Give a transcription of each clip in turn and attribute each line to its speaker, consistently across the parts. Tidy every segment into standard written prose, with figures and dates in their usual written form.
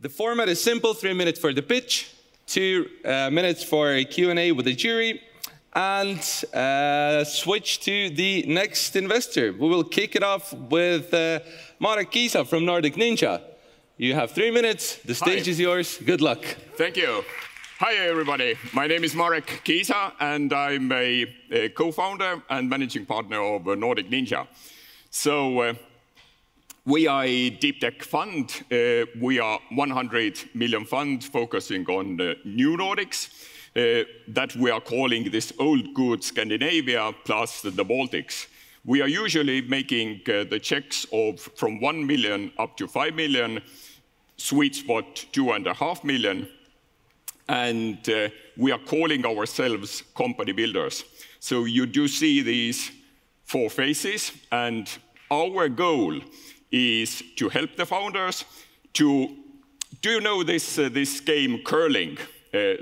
Speaker 1: The format is simple, 3 minutes for the pitch, 2 minutes for a Q&A with the jury, and switch to the next investor. We will kick it off with Marek Kiisa from Nordic Ninja. You have 3 minutes, the stage is yours, good luck.
Speaker 2: Thank you. Hi everybody, my name is Marek Kiisa and I'm a co-founder and managing partner of Nordic Ninja. So we are a deep tech fund. We are 100 million fund focusing on new Nordics that we are calling this old good Scandinavia plus the Baltics. We are usually making the checks of from 1 million up to 5 million, sweet spot 2.5 million, and we are calling ourselves company builders. So you do see these 4 phases, and our goal is to help the founders to, do you know this game curling?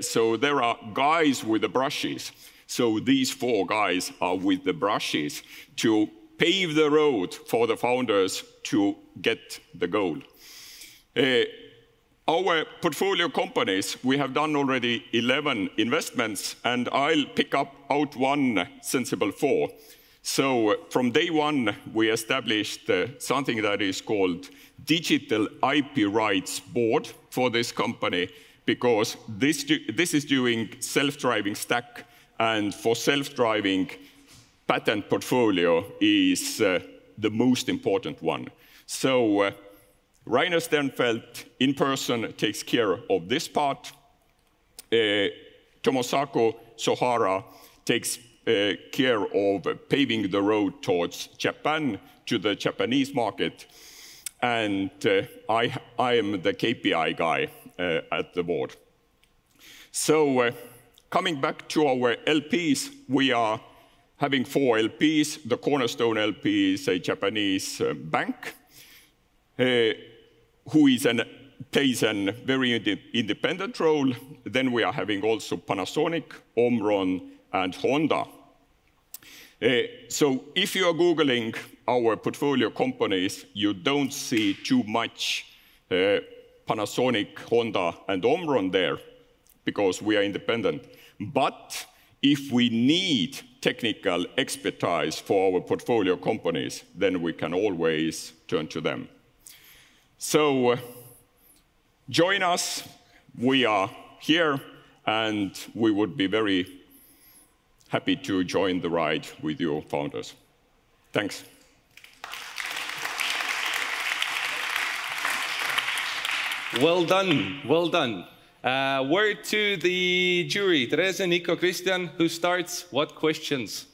Speaker 2: So there are guys with the brushes. So these 4 guys are with the brushes to pave the road for the founders to get the goal. Our portfolio companies, we have done already 11 investments, and I'll pick up out 1 sensible 4. So from day 1, we established something that is called Digital IP Rights Board for this company, because this is doing self-driving stack, and for self-driving, patent portfolio is the most important one. So Rainer Sternfeldt in person takes care of this part. Tomosako Sohara takes care of paving the road towards Japan, to the Japanese market. And I am the KPI guy at the board. So coming back to our LPs, we are having 4 LPs. The cornerstone LP is a Japanese bank who plays a very independent role. Then we are having also Panasonic, Omron, and Honda. So if you are Googling our portfolio companies, you don't see too much Panasonic, Honda, and Omron there, because we are independent. But if we need technical expertise for our portfolio companies, then we can always turn to them. So join us. We are here, and we would be very happy to join the ride with your founders. Thanks.
Speaker 1: Well done, well done. Word to the jury. Therese, Niko, Christian, who starts? What questions?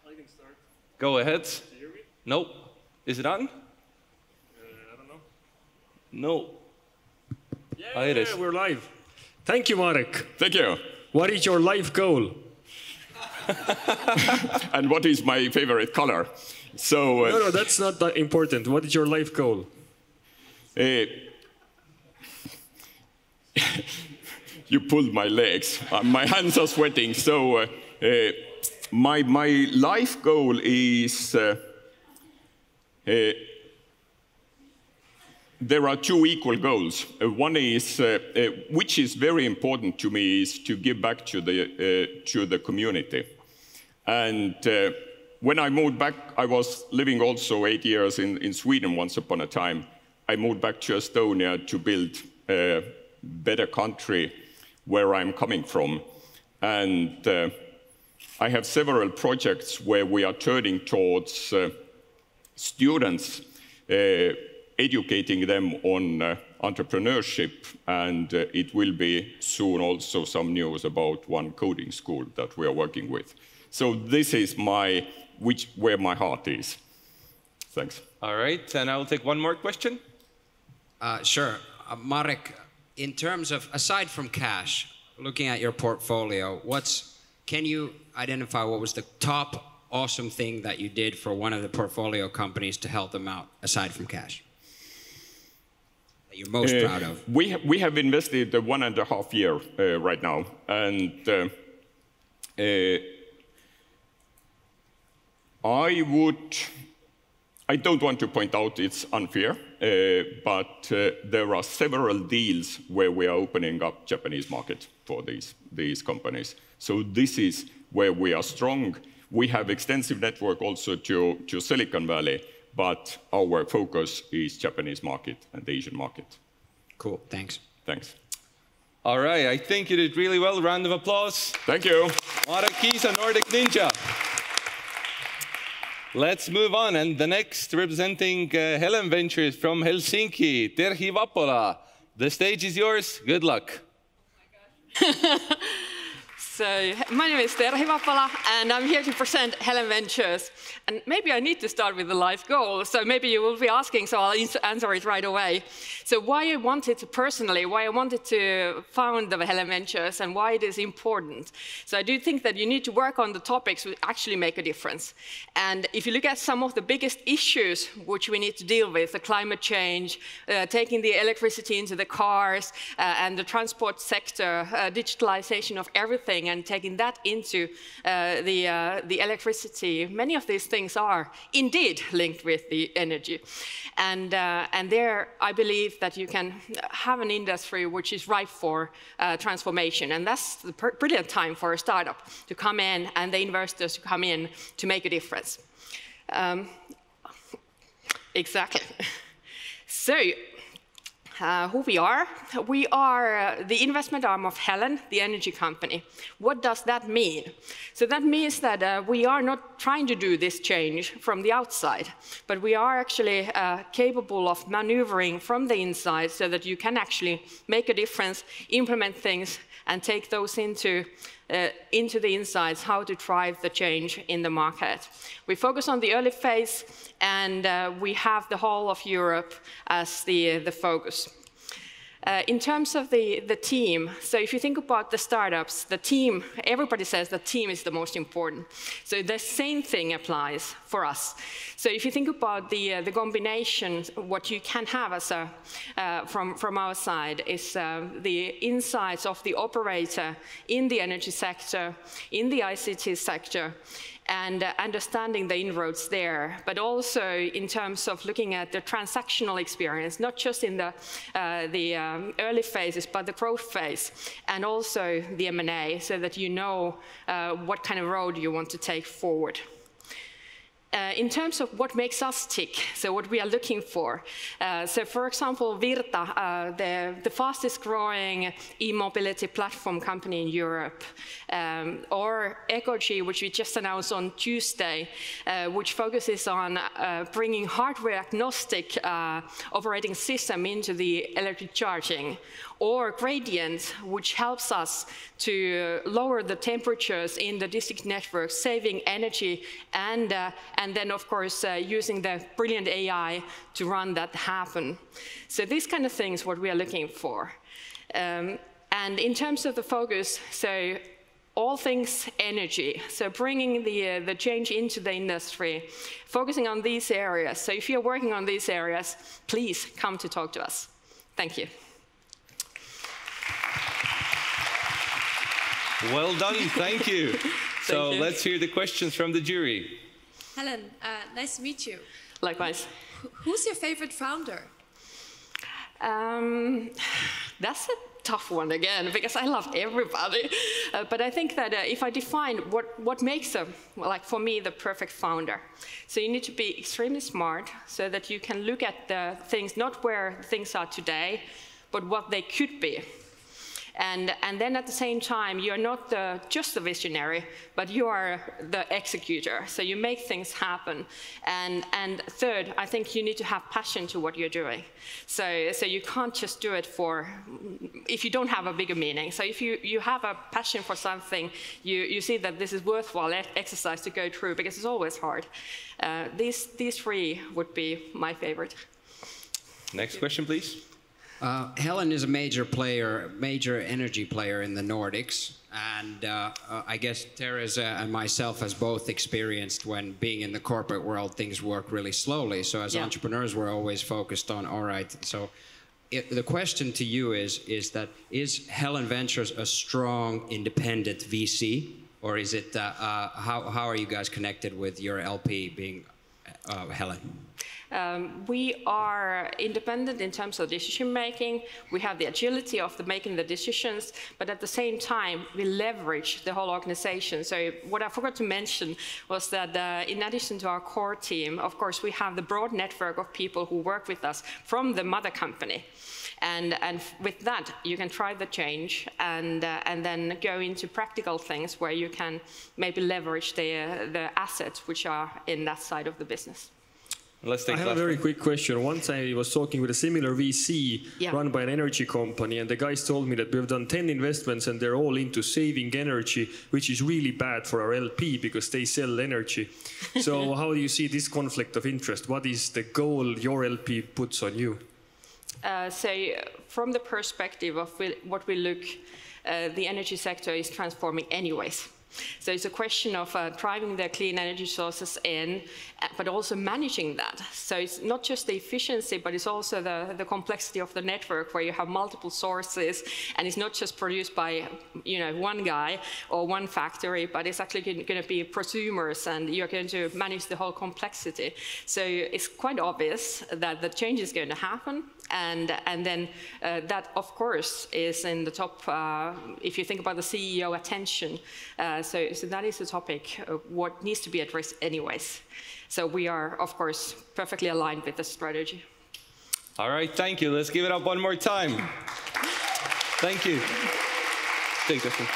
Speaker 3: I can start.
Speaker 1: Go ahead.
Speaker 3: Do you hear me?
Speaker 1: Nope. Is it on?
Speaker 3: I don't know.
Speaker 1: No.
Speaker 3: Yeah, we're live. Thank you, Marek.
Speaker 2: Thank you.
Speaker 3: What is your life goal?
Speaker 2: And what is my favorite color? So
Speaker 3: No, that's not that important. What is your life goal?
Speaker 2: You pulled my legs. My hands are sweating. So my life goal is there are 2 equal goals. One is, which is very important to me, is to give back to the community. And when I moved back, I was living also 8 years in Sweden once upon a time. I moved back to Estonia to build a better country where I'm coming from. And I have several projects where we are turning towards students, educating them on entrepreneurship, and it will be soon also some news about one coding school that we are working with. So this is where my heart is. Thanks.
Speaker 1: All right, and I will take one more question.
Speaker 4: Sure. Marek, in terms of, aside from cash, looking at your portfolio, can you identify what was the top awesome thing that you did for one of the portfolio companies to help them out, aside from cash, that you're most proud of?
Speaker 2: We have invested 1.5 years right now, and I don't want to point out it's unfair, but there are several deals where we are opening up Japanese market for these companies. So this is where we are strong. We have extensive network also to Silicon Valley, but our focus is Japanese market and the Asian market.
Speaker 4: Cool, thanks.
Speaker 2: Thanks.
Speaker 1: All right, I think you did really well. Round of applause.
Speaker 2: Thank you.
Speaker 1: Marek, Kiisa, Nordic Ninja. Let's move on. And the next representing Helen Ventures from Helsinki, Terhi Vapola. The stage is yours. Good luck.
Speaker 5: So, my name is Terhi Vapola, and I'm here to present Helen Ventures. And maybe I need to start with the life goal, so maybe you will be asking, so I'll answer it right away. So why I wanted to personally, why I wanted to found the Helen Ventures, and why it is important. So I do think that you need to work on the topics which actually make a difference. And if you look at some of the biggest issues which we need to deal with, the climate change, taking the electricity into the cars, and the transport sector, digitalization of everything, and taking that into the electricity, many of these things are indeed linked with the energy. And there, I believe that you can have an industry which is ripe for transformation. And that's the brilliant time for a startup to come in and the investors to come in to make a difference. Exactly. So, who we are? We are the investment arm of Helen, the energy company. What does that mean? So that means that we are not trying to do this change from the outside, but we are actually capable of maneuvering from the inside so that you can actually make a difference, implement things, and take those into the insights, how to drive the change in the market. We focus on the early phase, and we have the whole of Europe as the focus. In terms of the team, so if you think about the startups, the team, everybody says the team is the most important. So the same thing applies for us. So if you think about the combination, what you can have as from our side is the insights of the operator in the energy sector, in the ICT sector, and understanding the inroads there, but also in terms of looking at the transactional experience, not just in the early phases, but the growth phase, and also the M&A, so that you know what kind of road you want to take forward. In terms of what makes us tick, so what we are looking for. So for example, Virta, the fastest growing e-mobility platform company in Europe, or Ecog, which we just announced on Tuesday, which focuses on bringing hardware agnostic operating system into the electric charging, or Gradient, which helps us to lower the temperatures in the district network, saving energy, and then, of course, using the brilliant AI to run that happen. So these kind of things, what we are looking for. And in terms of the focus, so all things energy, so bringing the change into the industry, focusing on these areas. So if you're working on these areas, please come to talk to us. Thank you.
Speaker 1: Well done, thank you. So let's hear the questions from the jury.
Speaker 6: Helen, nice to meet you.
Speaker 5: Likewise.
Speaker 6: Who's your favorite founder?
Speaker 5: That's a tough one again, because I love everybody. But I think that if I define what makes like for me, the perfect founder. So you need to be extremely smart so that you can look at the things, not where things are today, but what they could be. And then at the same time, you're not just the visionary, but you are the executor. So you make things happen. And third, I think you need to have passion to what you're doing. So you can't just do it if you don't have a bigger meaning. So if you have a passion for something, you see that this is worthwhile exercise to go through, because it's always hard. These three would be my favorite.
Speaker 1: Next question, please.
Speaker 4: Helen is a major player, major energy player in the Nordics, and I guess Therese and myself has both experienced when being in the corporate world, things work really slowly. So as entrepreneurs, we're always focused on, all right, so the question to you is Helen Ventures a strong, independent VC, or is it, how are you guys connected with your LP being Helen?
Speaker 5: We are independent in terms of decision making. We have the agility of making the decisions, but at the same time, we leverage the whole organization. So what I forgot to mention was that in addition to our core team, of course, we have the broad network of people who work with us from the mother company. And with that, you can try the change and then go into practical things where you can maybe leverage the assets which are in that side of the business.
Speaker 3: I have a very quick question. Once I was talking with a similar VC run by an energy company, and the guys told me that we've done 10 investments and they're all into saving energy, which is really bad for our LP because they sell energy. So how do you see this conflict of interest? What is the goal your LP puts on you?
Speaker 5: So from the perspective of what we look, the energy sector is transforming anyways. So it's a question of driving the clean energy sources in, but also managing that. So it's not just the efficiency, but it's also the complexity of the network where you have multiple sources, and it's not just produced by one guy or one factory, but it's actually going to be prosumers, and you're going to manage the whole complexity. So it's quite obvious that the change is going to happen. And then that, of course, is in the top, if you think about the CEO attention. So that is the topic of what needs to be addressed anyways. So we are, of course, perfectly aligned with the strategy.
Speaker 1: All right, thank you. Let's give it up one more time. Thank you. Take this one.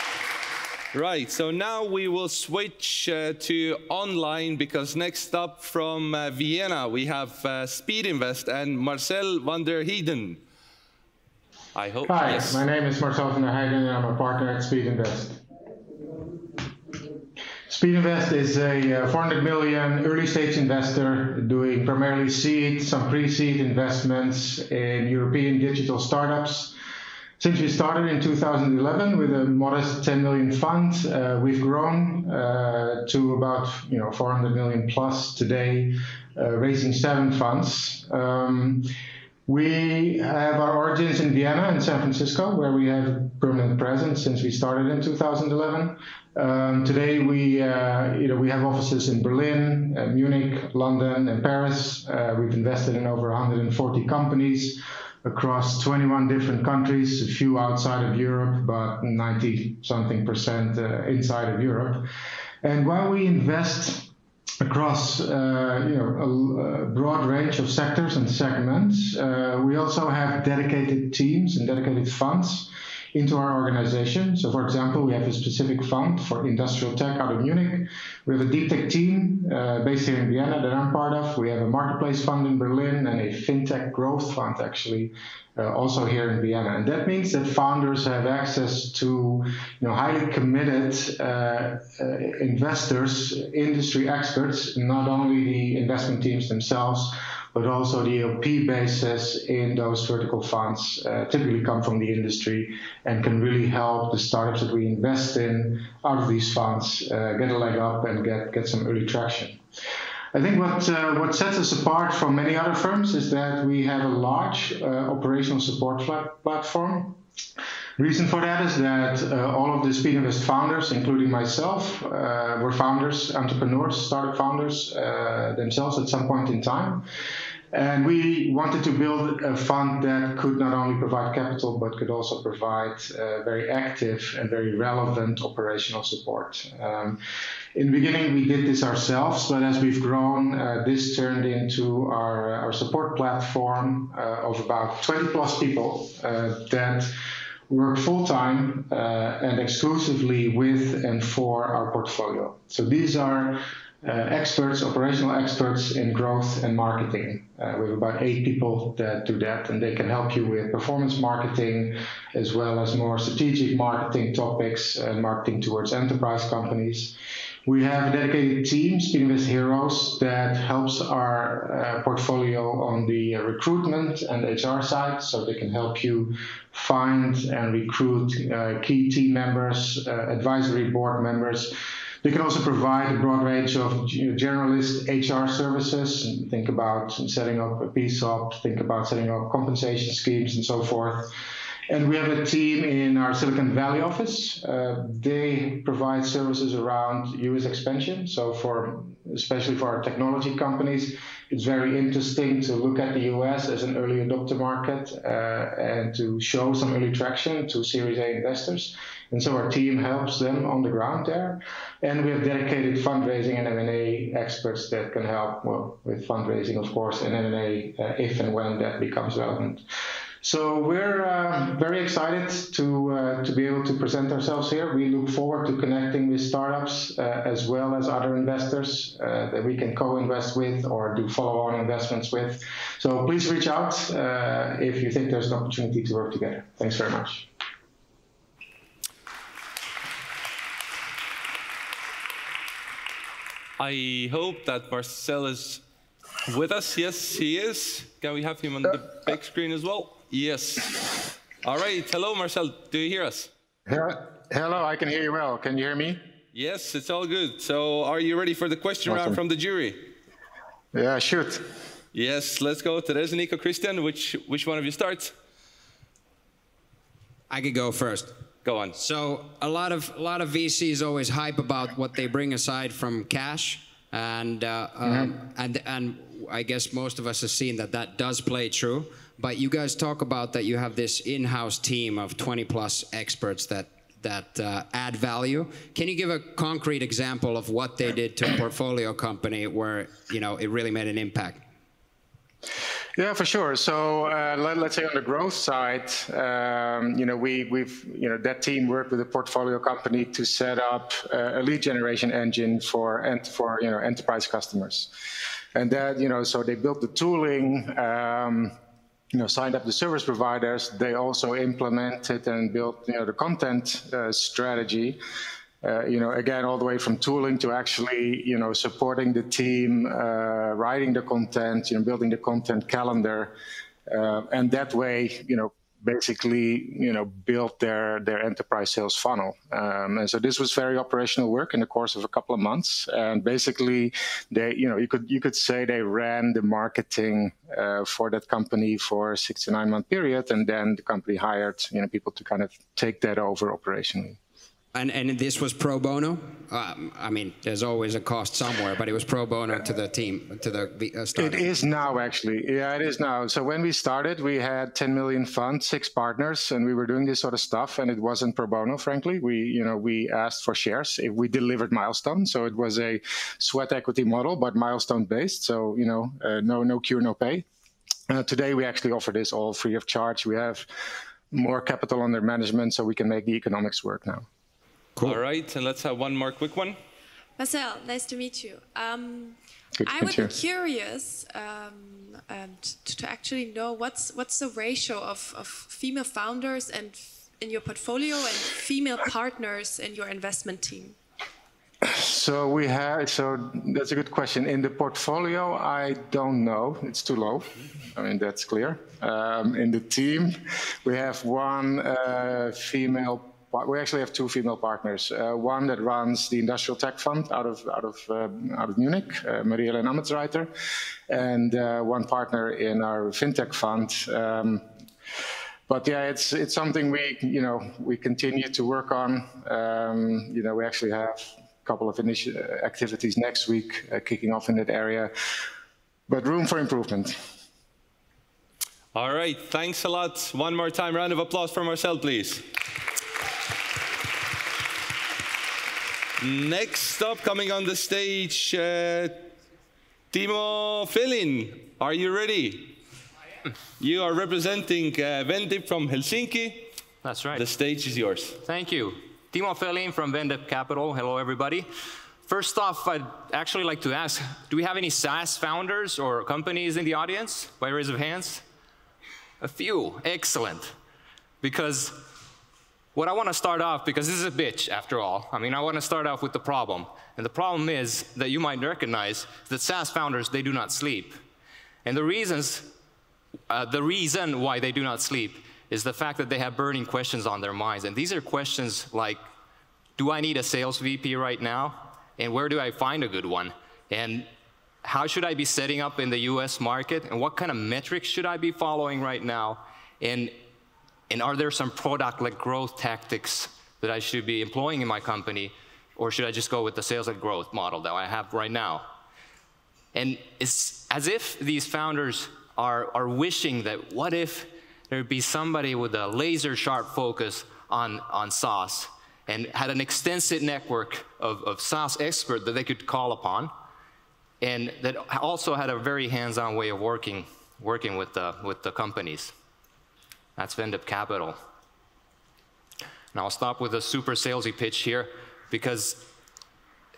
Speaker 1: Right, so now we will switch to online because next up from Vienna we have SpeedInvest and Marcel van der Heijden. I hope.
Speaker 7: Hi,
Speaker 1: yes.
Speaker 7: My name is Marcel van der Heijden and I'm a partner at SpeedInvest. SpeedInvest is a 400 million early stage investor doing primarily seed, some pre-seed investments in European digital startups. Since we started in 2011 with a modest 10 million fund, we've grown to about 400 million plus today, raising 7 funds. We have our origins in Vienna and San Francisco, where we have permanent presence since we started in 2011. Today we have offices in Berlin, Munich, London, and Paris. We've invested in over 140 companies across 21 different countries, a few outside of Europe, but 90-something% inside of Europe. And while we invest across a broad range of sectors and segments, we also have dedicated teams and dedicated funds into our organization. So, for example, we have a specific fund for industrial tech out of Munich. We have a deep tech team based here in Vienna that I'm part of. We have a marketplace fund in Berlin and a fintech growth fund, actually, also here in Vienna. And that means that founders have access to highly committed investors, industry experts, not only the investment teams themselves, but also the LP bases in those vertical funds typically come from the industry and can really help the startups that we invest in out of these funds get a leg up and get some early traction. I think what sets us apart from many other firms is that we have a large operational support platform. Reason for that is that all of the SpeedInvest founders, including myself, were founders, entrepreneurs, startup founders themselves at some point in time. And we wanted to build a fund that could not only provide capital, but could also provide very active and very relevant operational support. In the beginning, we did this ourselves, but as we've grown, this turned into our support platform of about 20 plus people that work full-time and exclusively with and for our portfolio. So these are experts, operational experts in growth and marketing. We have about 8 people that do that, and they can help you with performance marketing, as well as more strategic marketing topics and marketing towards enterprise companies. We have a dedicated team, SpeedInvest Heroes, that helps our portfolio on the recruitment and HR side, so they can help you find and recruit key team members, advisory board members. They can also provide a broad range of generalist HR services. Think about setting up a PSOP, think about setting up compensation schemes and so forth. And we have a team in our Silicon Valley office. They provide services around US expansion. So for especially for our technology companies, it's very interesting to look at the US as an early adopter market and to show some early traction to Series A investors. And so our team helps them on the ground there. And we have dedicated fundraising and M&A experts that can help with fundraising, of course, and M&A if and when that becomes relevant. So we're very excited to be able to present ourselves here. We look forward to connecting with startups as well as other investors that we can co-invest with or do follow-on investments with. So please reach out if you think there's an opportunity to work together. Thanks very much.
Speaker 1: I hope that Marcel is with us. Yes, he is. Can we have him on the big screen as well? Yes. All right. Hello, Marcel. Do you hear us?
Speaker 8: Hello, I can hear you well. Can you hear me?
Speaker 1: Yes, it's all good. So are you ready for the question round from the jury?
Speaker 8: Yeah, shoot.
Speaker 1: Yes, let's go. Therese, Niko, Christian, which one of you starts?
Speaker 4: I could go first.
Speaker 1: Go on.
Speaker 4: So a lot of VCs always hype about what they bring aside from cash, and I guess most of us have seen that does play true. But you guys talk about that you have this in-house team of 20+ experts that add value. Can you give a concrete example of what they did to a portfolio company where it really made an impact?
Speaker 8: Yeah, for sure. So let's say on the growth side, that team worked with a portfolio company to set up a lead generation engine for enterprise customers, and that so they built the tooling. Signed up the service providers. They also implemented and built, the content strategy. Again, all the way from tooling to actually, supporting the team, writing the content, building the content calendar, and that way, basically, built their enterprise sales funnel. And so this was very operational work in the course of a couple of months. And basically, they, you could say they ran the marketing for that company for a 6 to 9 month period, and then the company hired, people to kind of take that over operationally.
Speaker 4: And this was pro bono? I mean, there's always a cost somewhere, but it was pro bono to the team, to the startup.
Speaker 8: It is now, actually. Yeah, it is now. So when we started, we had 10 million fund, 6 partners, and we were doing this sort of stuff, and it wasn't pro bono, frankly. We asked for shares if we delivered milestones. So it was a sweat equity model, but milestone-based. So, no cure, no pay. Today, we actually offer this all free of charge. We have more capital under management, so we can make the economics work now.
Speaker 1: Cool. All right, and let's have one more quick one.
Speaker 6: Marcel, nice to meet you. I would be curious to actually know what's the ratio of female founders and in your portfolio and female partners in your investment team.
Speaker 8: So that's a good question. In the portfolio, I don't know. It's too low. I mean, that's clear. In the team, we have one female. We actually have 2 female partners. One that runs the industrial tech fund out of Munich, Marie-Helen Ametsreiter, and one partner in our fintech fund. But yeah, it's something we continue to work on. We actually have a couple of activities next week kicking off in that area, but room for improvement.
Speaker 1: All right, thanks a lot. One more time, round of applause for Marcel, please. Next up, coming on the stage, Timo, Felin, are you ready?
Speaker 9: I am.
Speaker 1: You are representing Vendep from Helsinki.
Speaker 9: That's right.
Speaker 1: The stage is yours.
Speaker 9: Thank you. Timo Felin from Vendep Capital. Hello, everybody. First off, I'd actually like to ask, do we have any SaaS founders or companies in the audience by raise of hands? A few. Excellent. Because what I want to start off, because this is a bitch, after all. I mean, I want to start off with the problem. And the problem is that you might recognize that SaaS founders, they do not sleep. And the reason why they do not sleep is the fact that they have burning questions on their minds. And these are questions like, do I need a sales VP right now? And where do I find a good one? And how should I be setting up in the US market? And what kind of metrics should I be following right now? And are there some product-led growth tactics that I should be employing in my company? Or should I just go with the sales-led growth model that I have right now? And it's as if these founders are wishing that what if there'd be somebody with a laser sharp focus on SaaS and had an extensive network of SaaS experts that they could call upon, and that also had a very hands-on way of working with the companies. That's Vendep Capital. Now I'll stop with a super salesy pitch here, because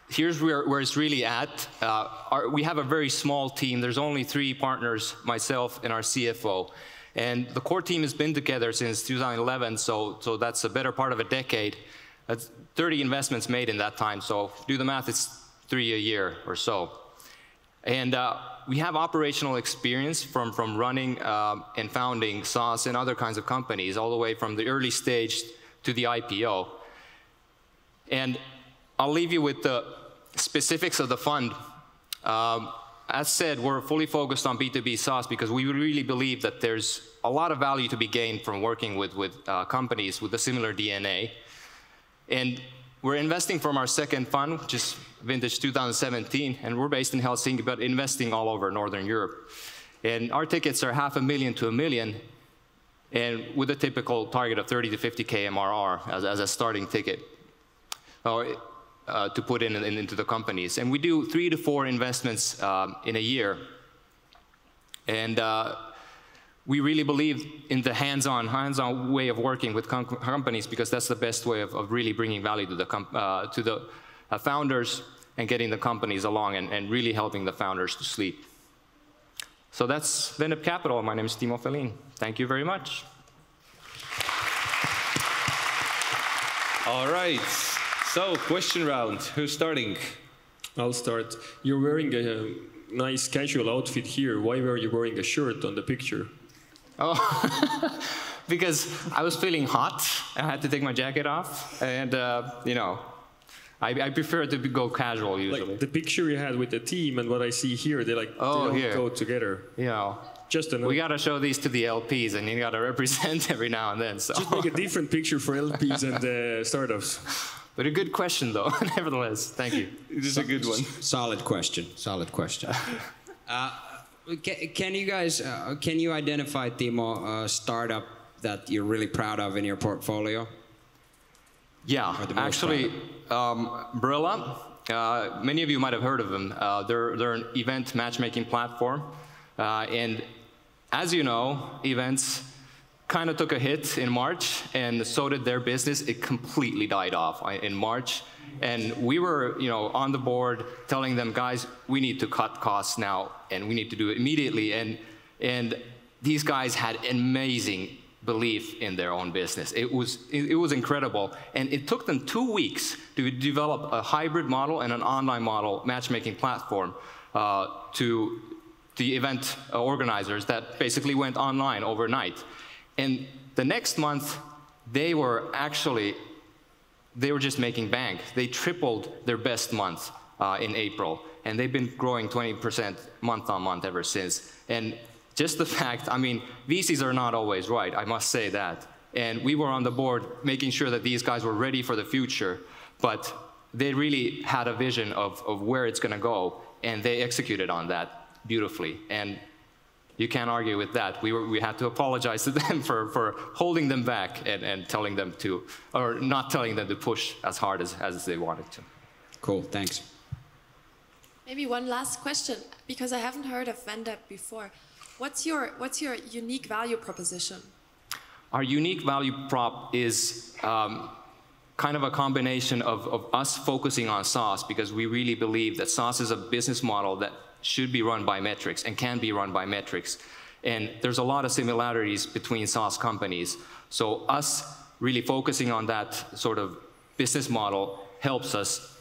Speaker 9: here's where it's really at. We have a very small team. There's only 3 partners, myself and our CFO. And the core team has been together since 2011, so that's a better part of a decade. That's 30 investments made in that time, so do the math, it's 3 a year or so. And we have operational experience from running and founding SaaS and other kinds of companies, all the way from the early stage to the IPO. And I'll leave you with the specifics of the fund. As said, we're fully focused on B2B SaaS because we really believe that there's a lot of value to be gained from working with companies with a similar DNA. And we're investing from our second fund, which is vintage 2017, and we're based in Helsinki, but investing all over Northern Europe. And our tickets are $500,000 to $1 million, and with a typical target of 30 to 50K MRR as a starting ticket to put into the companies. And we do 3 to 4 investments in a year. And we really believe in the hands-on way of working with companies, because that's the best way of really bringing value to the founders and getting the companies along and really helping the founders to sleep. So that's Vendep Capital. My name is Timo Felin. Thank you very much.
Speaker 1: All right. So, question round. Who's starting?
Speaker 3: I'll start. You're wearing a nice casual outfit here. Why were you wearing a shirt on the picture?
Speaker 9: Oh, because I was feeling hot. I had to take my jacket off, and you know, I prefer to go casual usually. Like
Speaker 3: the picture you had with the team and what I see here, they don't go together.
Speaker 9: You know,
Speaker 3: just a
Speaker 9: we gotta show these to the LPs, and you gotta represent every now and then. So
Speaker 3: just make a different picture for LPs and startups.
Speaker 9: But a good question, though. Nevertheless, thank you.
Speaker 1: It is a good one.
Speaker 4: Solid question. Solid question. Can you guys, can you identify, Timo, a startup that you're really proud of in your portfolio?
Speaker 9: Yeah, actually, Brilla, many of you might have heard of them. They're an event matchmaking platform. And as you know, events kind of took a hit in March, and so did their business. It completely died off in March. And we were, on the board telling them, guys, we need to cut costs now, and we need to do it immediately. And these guys had amazing belief in their own business. It was incredible. And it took them 2 weeks to develop a hybrid model and an online model matchmaking platform to the event organizers that basically went online overnight. And the next month, they were just making bank. They tripled their best month in April, and they've been growing 20% month on month ever since. And just the fact, I mean, VCs are not always right, I must say that. And we were on the board making sure that these guys were ready for the future, but they really had a vision of where it's gonna go, and they executed on that beautifully. And you can't argue with that. We had to apologize to them for holding them back and telling them to, or not telling them to push as hard as they wanted to.
Speaker 4: Cool, thanks.
Speaker 6: Maybe one last question, because I haven't heard of Vendep before. What's your unique value proposition?
Speaker 9: Our unique value prop is kind of a combination of us focusing on SaaS, because we really believe that SaaS is a business model that should be run by metrics and can be run by metrics. And there's a lot of similarities between SaaS companies. So us really focusing on that sort of business model helps us,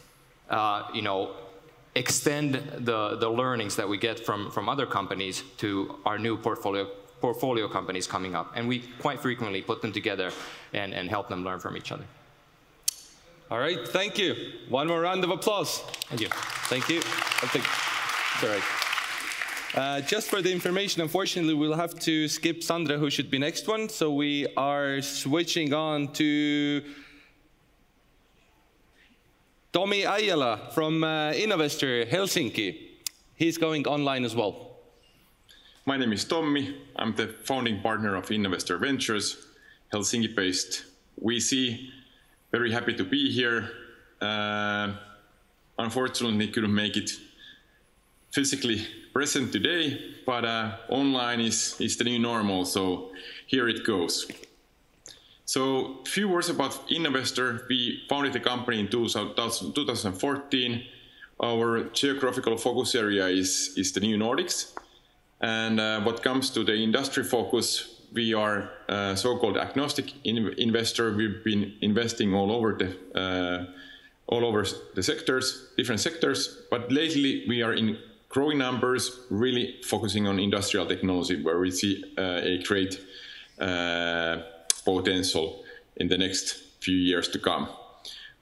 Speaker 9: extend the learnings that we get from other companies to our new portfolio companies coming up. And we quite frequently put them together and help them learn from each other.
Speaker 1: All right, thank you. One more round of applause.
Speaker 9: Thank you.
Speaker 1: Thank you. All right. Just for the information, unfortunately, we'll have to skip Sandra, who should be next one. So we are switching on to Tommi Äijälä from Innovestor, Helsinki. He's going online as well.
Speaker 10: My name is Tommi. I'm the founding partner of Innovestor Ventures, Helsinki-based VC. Very happy to be here. Unfortunately, couldn't make it physically present today, but online is the new normal, so here it goes. So a few words about Innovestor. We founded the company in 2014. Our geographical focus area is the new Nordics. And what comes to the industry focus, we are so-called agnostic investor. We've been investing all over the sectors, different sectors. But lately we are in growing numbers, really focusing on industrial technology, where we see a great potential in the next few years to come.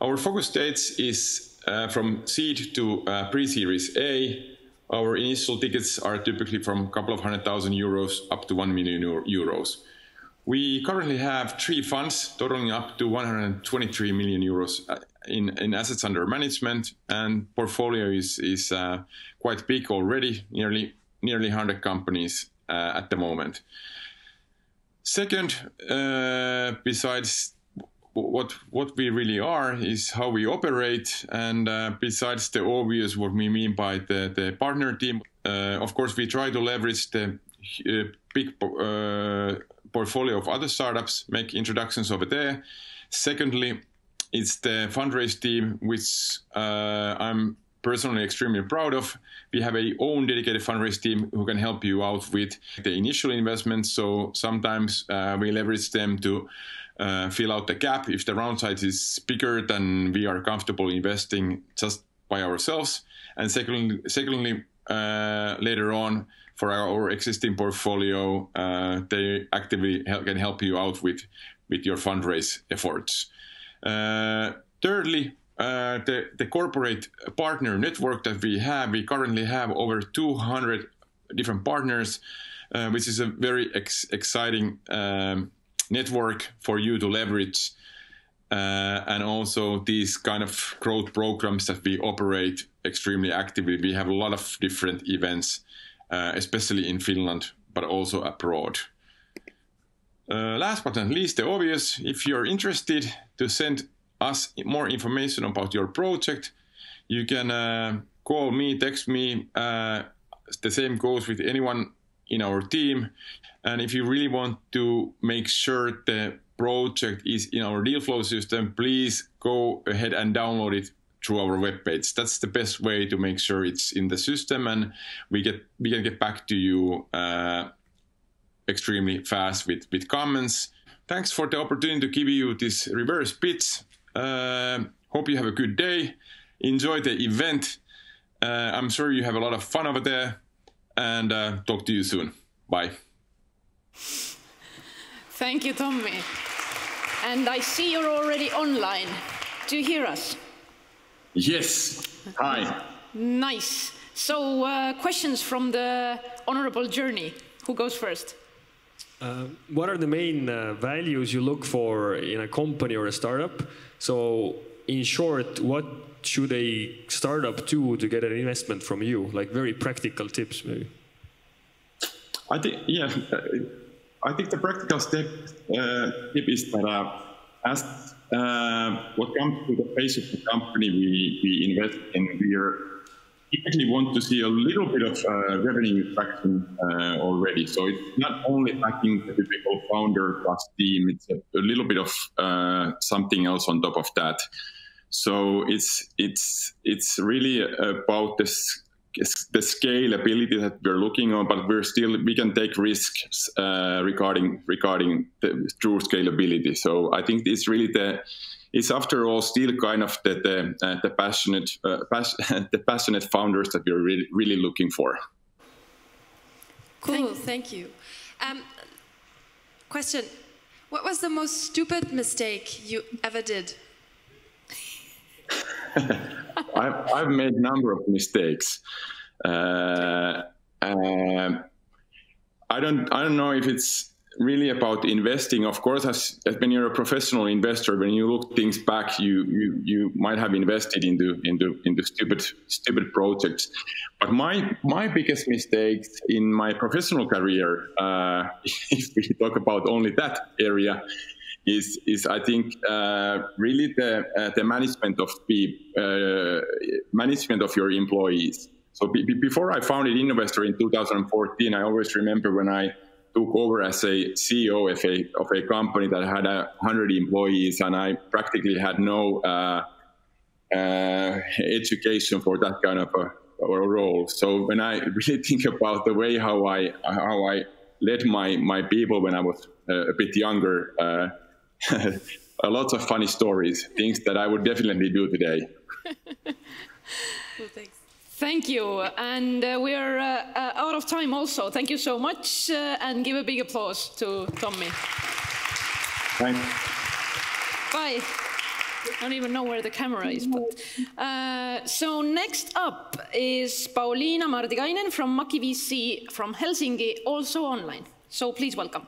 Speaker 10: Our focus stage is from seed to pre-series A. Our initial tickets are typically from a couple of €100,000 up to €1 million. We currently have 3 funds totaling up to €123 million in assets under management, and portfolio is quite big already, nearly 100 companies at the moment. Second, besides what we really are, is how we operate, and besides the obvious what we mean by the partner team, of course we try to leverage the big portfolio of other startups, make introductions over there. Secondly, it's the fundraise team, which I'm personally extremely proud of. We have our own dedicated fundraise team who can help you out with the initial investments. So sometimes we leverage them to fill out the gap if the round size is bigger than we are comfortable investing just by ourselves. And secondly, later on, for our existing portfolio, they actively can help you out with your fundraise efforts. Thirdly, the corporate partner network that we currently have over 200 different partners, which is a very exciting network for you to leverage, and also these kind of growth programs that we operate extremely actively. We have a lot of different events, especially in Finland, but also abroad. Last but not least, the obvious, if you're interested to send us more information about your project, you can call me, text me. The same goes with anyone in our team. And if you really want to make sure the project is in our deal flow system, please go ahead and download it through our webpage. That's the best way to make sure it's in the system, and we can get back to you extremely fast with comments. Thanks for the opportunity to give you this reverse pitch. Hope you have a good day. Enjoy the event. I'm sure you have a lot of fun over there, and talk to you soon. Bye.
Speaker 11: Thank you, Tommi. And I see you're already online. Do you hear us?
Speaker 10: Yes. Hi.
Speaker 11: Nice. So questions from the honorable journey. Who goes first?
Speaker 3: What are the main values you look for in a company or a startup? So in short, what should a startup do to get an investment from you? Like very practical tips, maybe.
Speaker 10: I think the practical tip is that as what comes to the phase of the company we invest in, we typically want to see a little bit of revenue traction already. So it's not only backing the typical founder plus team, it's a little bit of something else on top of that. So it's really about the scalability that we're looking on, but we can take risks regarding the true scalability. So I think it's really it's after all still kind of the passionate founders that we're really looking for.
Speaker 6: Cool, thank you. Question: what was the most stupid mistake you ever did?
Speaker 10: I've made a number of mistakes. I don't know if it's really about investing. Of course, as when you're a professional investor, when you look things back, you might have invested into stupid projects. But my biggest mistakes in my professional career, if we talk about only that area, is I think really the management of your employees. So before I founded Innovestor in 2014, I always remember when I took over as a CEO of a company that had 100 employees, and I practically had no education for that kind of a role. So when I really think about the way how I led my people when I was a bit younger, lots of funny stories, things that I would definitely do today.
Speaker 6: Well, thanks.
Speaker 11: Thank you, and we are out of time also. Thank you so much, and give a big applause to Tommi.
Speaker 10: Thanks.
Speaker 11: Bye. I don't even know where the camera is, but so next up is Pauliina Martikainen from Maki.vc from Helsinki, also online. So please welcome.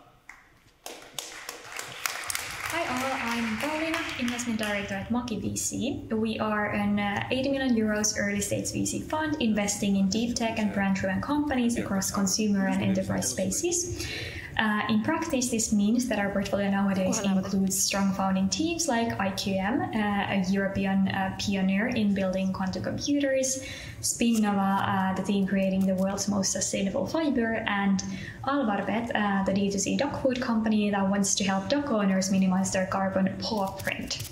Speaker 12: Hi all, I'm Pauliina, Investment Director at Maki.vc. We are an 80 million euros early stage VC fund investing in deep tech and brand-driven companies across consumer and enterprise spaces. In practice, this means that our portfolio nowadays includes strong founding teams like IQM, a European pioneer in building quantum computers, Spinnova, the team creating the world's most sustainable fiber, and Alvarbet, the D2C dog food company that wants to help dog owners minimize their carbon footprint.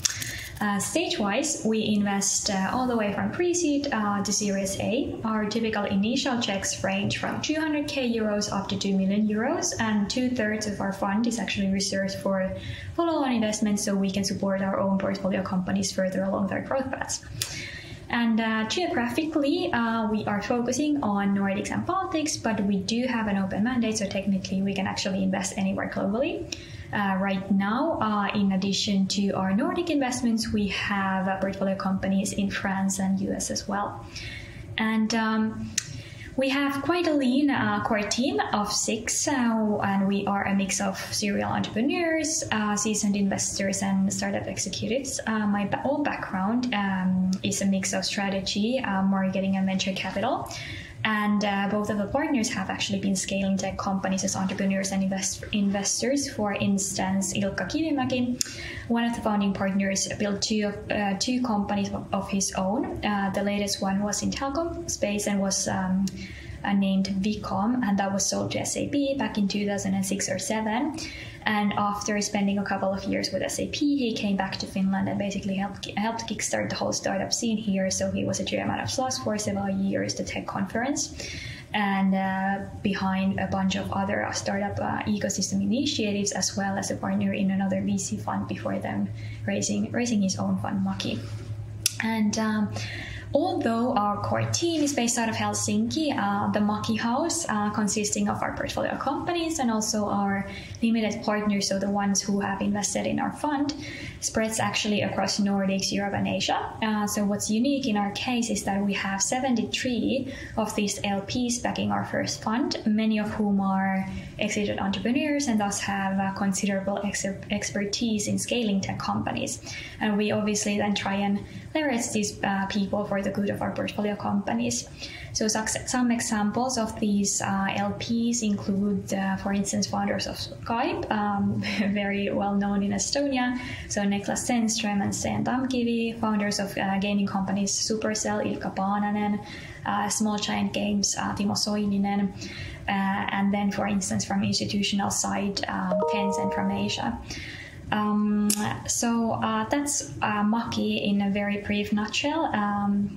Speaker 12: Stage-wise, we invest all the way from pre-seed to Series A. Our typical initial checks range from 200k euros up to 2 million euros, and 2/3 of our fund is actually reserved for follow-on investments so we can support our own portfolio companies further along their growth paths. And geographically, we are focusing on Nordics and Baltics, but we do have an open mandate, so technically we can actually invest anywhere globally. Right now, in addition to our Nordic investments, we have portfolio companies in France and US as well. And we have quite a lean core team of 6, and we are a mix of serial entrepreneurs, seasoned investors, and startup executives. My own background is a mix of strategy, marketing, and venture capital. And both of the partners have actually been scaling tech companies as entrepreneurs and investors. For instance, Ilkka Kivimäki, one of the founding partners, built two companies of his own. The latest one was in telecom space and was named Vicom, and that was sold to SAP back in 2006 or 7. And after spending a couple of years with SAP, he came back to Finland and basically helped kickstart the whole startup scene here. So he was a chairman of SLAS for several years, the tech conference, and behind a bunch of other startup ecosystem initiatives, as well as a partner in another VC fund before them raising his own fund, Maki. And although our core team is based out of Helsinki, the Maki House, consisting of our portfolio companies and also our limited partners, so the ones who have invested in our fund, spreads actually across Nordics, Europe, and Asia. So what's unique in our case is that we have 73 of these LPs backing our first fund, many of whom are exited entrepreneurs and thus have considerable expertise in scaling tech companies. And we obviously then try and leverage these people for the good of our portfolio companies. So some examples of these LPs include, for instance, founders of Skype, very well known in Estonia, so Niklas Stenström and Sten Tamkivi, founders of gaming companies Supercell, Ilkka Paananen, Small Giant Games, Timo Soininen, and then, for instance, from institutional side, Tencent from Asia. So that's Maki in a very brief nutshell.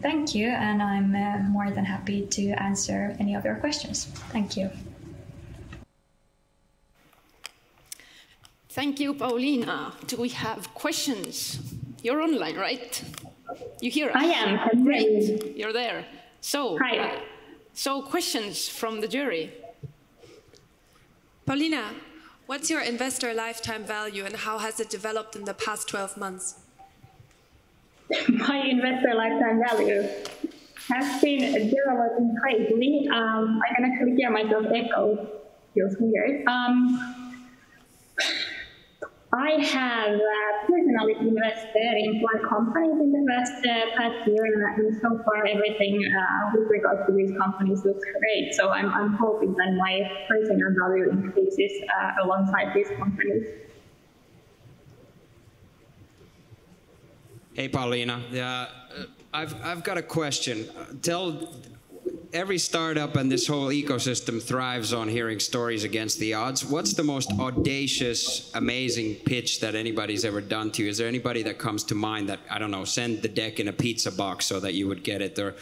Speaker 12: Thank you, and I'm more than happy to answer any of your questions. Thank you.
Speaker 11: Thank you, Pauliina. Do we have questions? You're online, right? You hear us?
Speaker 13: I am.
Speaker 11: Great, you're there. So,
Speaker 13: hi.
Speaker 11: So questions from the jury.
Speaker 6: Pauliina, what's your investor lifetime value and how has it developed in the past 12 months?
Speaker 13: My investor lifetime value has been developing greatly. I can actually hear myself echo. Feels weird. I have personally invested in 4 companies in the past year, and so far everything with regards to these companies looks great. So I'm hoping that my personal value increases alongside these companies.
Speaker 4: Hey, Pauliina. I've got a question. Every startup and this whole ecosystem thrives on hearing stories against the odds. What's the most audacious, amazing pitch that anybody's ever done to you? Is there anybody that comes to mind that, I don't know, send the deck in a pizza box so that you would get it? Or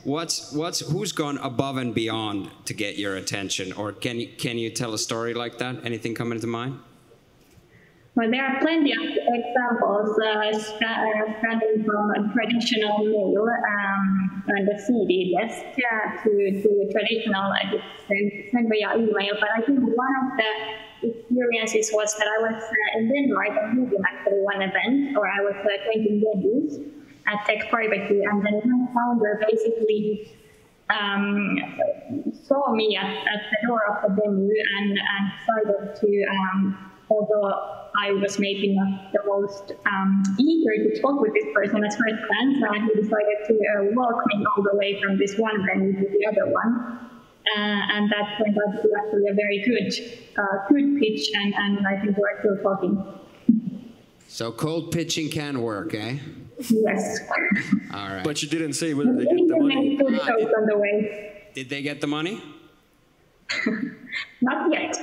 Speaker 4: who's gone above and beyond to get your attention? Or can you tell a story like that? Anything coming to mind?
Speaker 13: Well, there are plenty of examples starting from a traditional mail and the CD desk to traditional sent via email. But I think one of the experiences was that I was in Denmark and moving actually one event, or I was taking venues at Tech Barbecue, and then my founder basically saw me at the door of the venue and decided to, although I was maybe not the most eager to talk with this person at first glance, he decided to walk me all the way from this one venue to the other one. And that turned out to be actually a very good pitch, and I think we're still talking.
Speaker 4: So cold pitching can work, eh?
Speaker 13: Yes.
Speaker 4: All right.
Speaker 3: But you didn't say whether they get the money.
Speaker 13: On the way.
Speaker 4: Did they get the money?
Speaker 13: Not yet.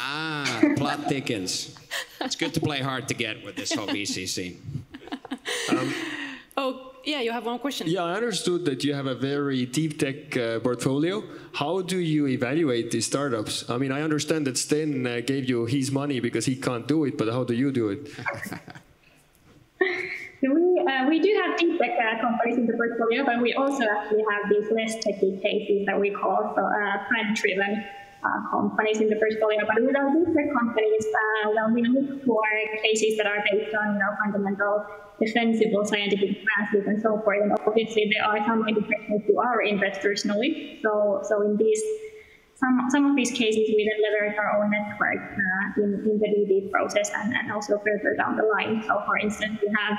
Speaker 4: Ah, plot thickens. It's good to play hard to get with this whole VC scene.
Speaker 11: Oh, yeah, you have one question.
Speaker 3: Yeah, I understood that you have a very deep tech portfolio. How do you evaluate these startups? I mean, I understand that Sten gave you his money because he can't do it, but how do you do it?
Speaker 13: We do have deep tech companies in the portfolio, but we also actually have these less techy cases that we call brand-driven companies in the portfolio. But with our deep tech companies, we look for cases that are based on fundamental, defensible scientific advances and so forth. And obviously, there are some indications to our investors' knowledge. So in these, some of these cases, we then leverage our own network in the DD process and also further down the line. So, for instance, we have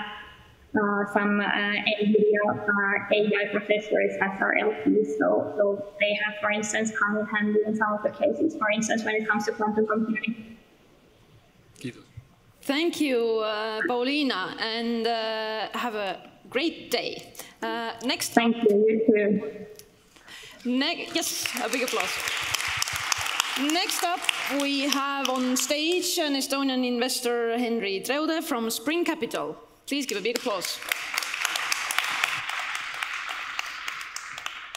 Speaker 13: some NVIDIA AI professors as our LPs, so they have, for instance, come in handy in some of the cases, for instance, when it comes to quantum computing.
Speaker 11: Thank you, Pauliina, and have a great day. Next.
Speaker 13: Thank you, you too.
Speaker 11: Yes, a big applause. Next up, we have on stage an Estonian investor, Henri Treude from Spring Capital. Please give a big applause.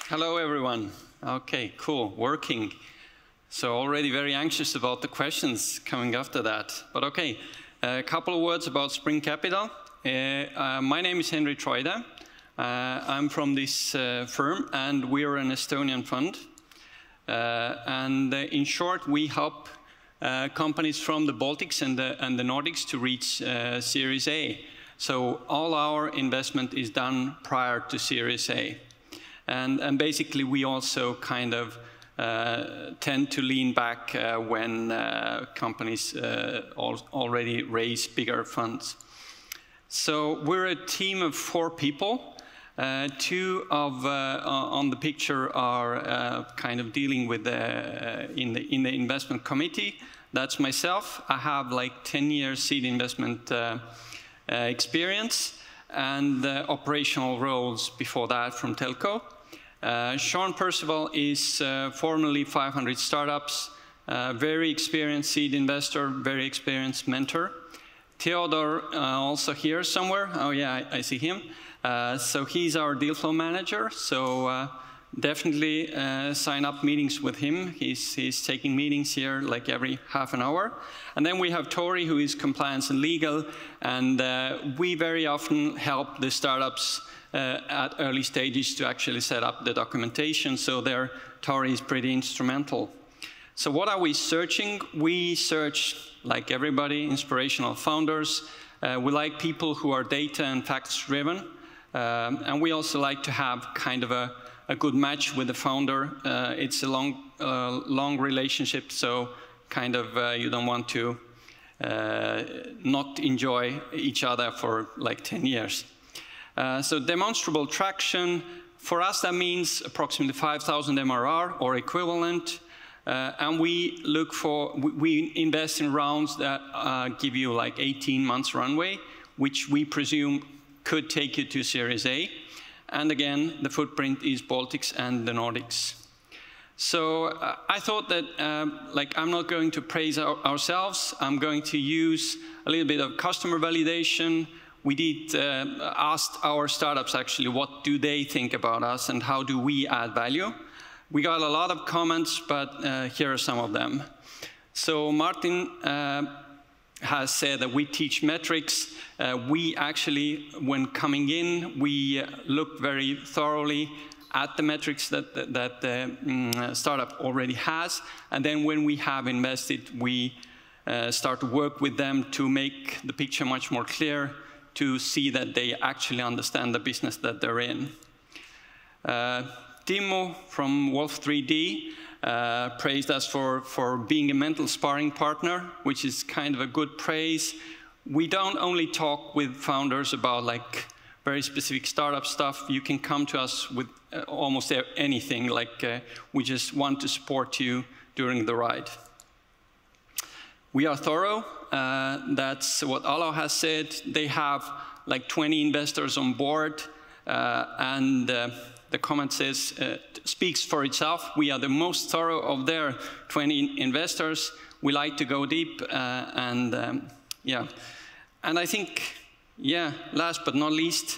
Speaker 14: Hello, everyone. Okay, cool, working. So already very anxious about the questions coming after that. But okay, a couple of words about Spring Capital. My name is Henri Treude. I'm from this firm, and we are an Estonian fund. And in short, we help companies from the Baltics and the Nordics to reach Series A. So all our investment is done prior to Series A. And basically, we also kind of tend to lean back when companies already raise bigger funds. So we're a team of 4 people. 2 on the picture are kind of dealing with in the investment committee. That's myself. I have like 10 years seed investment experience and operational roles before that from telco. Sean Percival is formerly 500 Startups, very experienced seed investor, very experienced mentor. Theodor also here somewhere. Oh yeah, I see him. So he's our deal flow manager. So definitely sign up meetings with him. He's taking meetings here like every half an hour. And then we have Tori, who is compliance and legal. And we very often help the startups at early stages to actually set up the documentation. So there, Tori is pretty instrumental. So what are we searching? We search, like everybody, inspirational founders. We like people who are data and facts driven. And we also like to have kind of a good match with the founder. It's a long relationship, so kind of you don't want to not enjoy each other for like 10 years. So demonstrable traction, for us that means approximately 5,000 MRR or equivalent. And we invest in rounds that give you like 18 months runway, which we presume could take you to Series A. And again, the footprint is Baltics and the Nordics. So I thought that I'm not going to praise ourselves. I'm going to use a little bit of customer validation. We did ask our startups actually what do they think about us and how do we add value. We got a lot of comments, but here are some of them. So Martin has said that we teach metrics. We actually, when coming in, we look very thoroughly at the metrics that the startup already has. And then when we have invested, we start to work with them to make the picture much more clear, to see that they actually understand the business that they're in. Timo from Wolf3D praised us for being a mental sparring partner, which is kind of a good praise. We don't only talk with founders about like very specific startup stuff. You can come to us with almost anything, like we just want to support you during the ride. We are thorough. That's what Alo has said. They have like 20 investors on board, and the comment says, speaks for itself. We are the most thorough of their 20 investors. We like to go deep, yeah. And I think, yeah, last but not least,